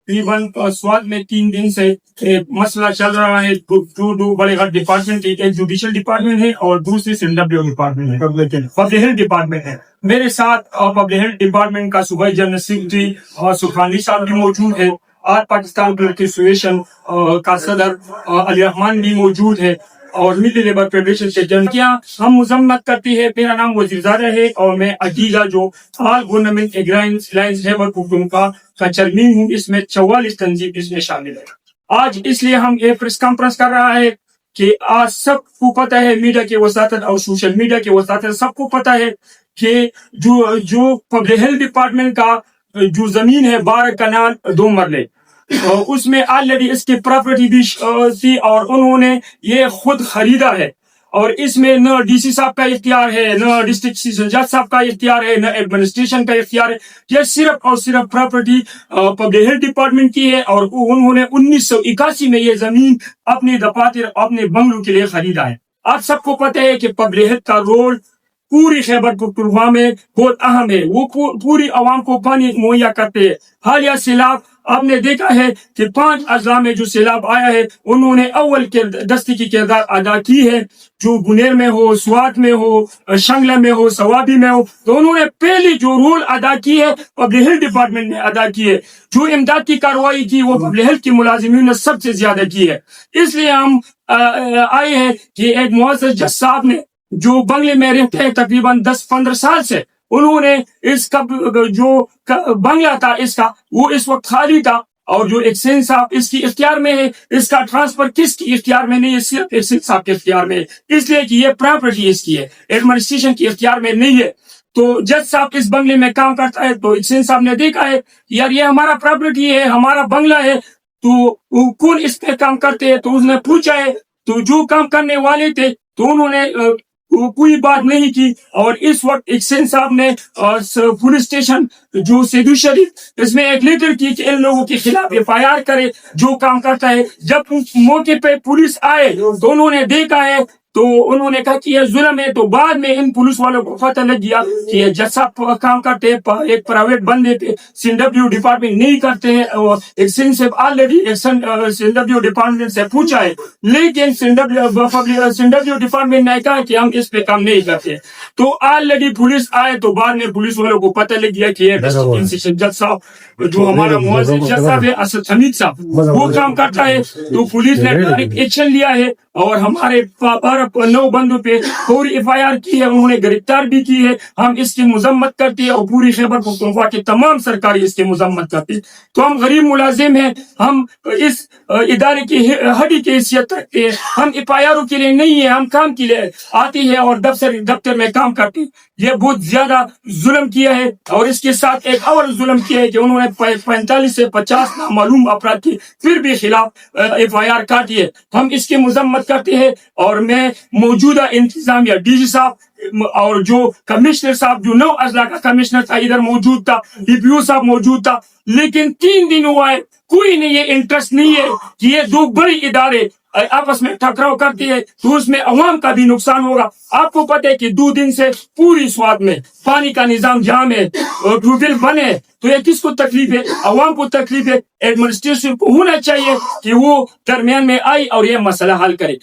तकरीबन स्वाद में 3 दिन से मसला चल रहा है। दो बड़े डिपार्टमेंट, एक जुडिशल डिपार्टमेंट है और दूसरी सिंडब्ल्यू डिपार्टमेंट है, पब्लिक हेल्थ डिपार्टमेंट है। मेरे साथ पब्लिक हेल्थ डिपार्टमेंट का सूबाई जनरल सेक्रेटरी और सुखानी साहब भी मौजूद है। आज पाकिस्तान क्लर्क एसोसिएशन का सदर अली रहमान भी मौजूद है और मिली लेबर फेडरेशन से जनकियां हम मजम्मत करती है। मेरा नाम वजीरज़ादा है और मैं अजीजा जो ऑल गवर्नमेंट एग्राइंस लेबर पख्तूनख्वा का चेयरमैन हूँ। इसमें 44 तंजीम इसमें शामिल है। आज इसलिए हम ये प्रेस कॉन्फ्रेंस कर रहा है कि आज सबको पता है, मीडिया के वसातत और सोशल मीडिया के वसातत सबको पता है कि जो पब्लिक हेल्थ डिपार्टमेंट का जो जमीन है 12 कनाल 2 मरले, उसमें ऑलरेडी इसकी प्रॉपर्टी भी थी और उन्होंने ये खुद खरीदा है। और इसमें न डीसी साहब का इख्तियार है, न डिस्ट्रिक्ट सेशन जज साहब का इख्तियार है, न एडमिनिस्ट्रेशन का इख्तियार है। ये सिर्फ और सिर्फ प्रॉपर्टी पब्लिक हेल्थ डिपार्टमेंट की है और उन्होंने 1981 में ये जमीन अपने दफातर अपने बंगलों के लिए खरीदा है। आप सबको पता है कि पब्लिक हेल्थ का रोल पूरी खैबर पख्तूनख्वा में बहुत अहम है। वो पूरी आवाम को पानी मुहैया करते हैं। हालिया सैलाब आपने देखा है कि 5 अजला में जो सैलाब आया है उन्होंने अव्वल के दस्ती की किरदार अदा की है। जो गुनेर में हो, स्वात में हो, शंगला में हो, सवाबी में हो, तो उन्होंने पहले जो रोल अदा की है पब्लिक हेल्थ डिपार्टमेंट ने अदा की है। जो इमदाद की कार्रवाई की वो पब्लिक हेल्थ के मुलाजिमीन ने सबसे ज्यादा की है। इसलिए हम आए हैं कि एक मुअज़्ज़ज़ जज साहब ने जो बंगले में रहते हैं तकरीबन 10-15 साल से, उन्होंने इसका जो बंगला था इसका वो इस वक्त खाली था और जो एक्सचेंज साहब इसकी इख्तियार में है, इसका ट्रांसफर किसकी इख्तियार में नहीं है, सिर्फ एक्सचेंज साहब के इख्तियार में है। इसलिए कि ये प्रॉपर्टी इसकी है, एडमिनिस्ट्रेशन की इख्तियार में नहीं है। तो जज साहब इस बंगले में काम करता है तो एक्सचेंज साहब ने देखा है यार ये हमारा प्रॉपर्टी है, हमारा बंगला है, तो कौन इस पे काम करते हैं। तो उसने पूछा है, तो जो काम करने वाले थे तो उन्होंने कोई बात नहीं की। और इस वक्त एक्सचेंज साहब ने पुलिस स्टेशन जो सेदू शरीफ इसमें एक लेटर की कि इन लोगों के खिलाफ FIR करे जो काम करता है। जब मौके पे पुलिस आए तो उन्होंने देखा है तो उन्होंने कहा कि ये जुल्म है। तो बाद में इन पुलिस वालों को पता लग गया कि ये जज साहब काम करते हैं एक प्राइवेट बंदे पे, सिंडब्ल्यू डिपार्टमेंट नहीं करते हैं। और एक्सचेंज से ऑलरेडी सिंडब्ल्यू डिपार्टमेंट से पूछा है, लेकिन सिंडब्ल्यू डिपार्टमेंट ने कहा कि हम इस पे काम नहीं करते। तो ऑलरेडी पुलिस आए तो बाद में पुलिस वालों को पता लग गया कि जज साहब जो हमारा मुअज़्ज़ज़ जज साहब है असद हमीद साहब वो काम करता है। तो पुलिस ने डायरेक्ट एक्शन लिया है और हमारे 9 बंदों पे पूरी FIR की है, उन्होंने गिरफ्तार भी की है। हम इसकी मजम्मत करते हैं और पूरी खैबर पख्तूनख्वा की तमाम सरकारी इसकी मजम्मत करती है। तो हम गरीब मुलाजिम हैं, हम इस इदारे की हड्डी की हैसियत रखते हैं। हम FIR के लिए नहीं है, हम काम के लिए आते हैं और दफ्तर में काम करते हैं। ये बहुत ज्यादा जुल्म किया है और इसके साथ एक और जुल्म किया है कि उन्होंने 45 से 50 नामालूम अपराध की फिर भी खिलाफ FIR काटी है। हम इसकी मजम्मत करते हैं और मैं मौजूदा इंतजामिया DG साहब और जो कमिश्नर साहब जो 9 अजला का कमिश्नर था इधर मौजूद था, DPO साहब मौजूद था, लेकिन 3 दिन हुआ है कोई ने ये इंटरेस्ट नहीं है कि ये 2 बड़ी इदारे आपस में टकराव करती है तो उसमें अवाम का भी नुकसान होगा। आपको पता है कि 2 दिन से पूरी स्वाद में पानी का निजाम जाम है, ट्यूबवेल बने, तो ये किसको तकलीफ है? अवाम को तकलीफ है। एडमिनिस्ट्रेशन को होना चाहिए कि वो दरमियान में आई और ये मसला हल करे।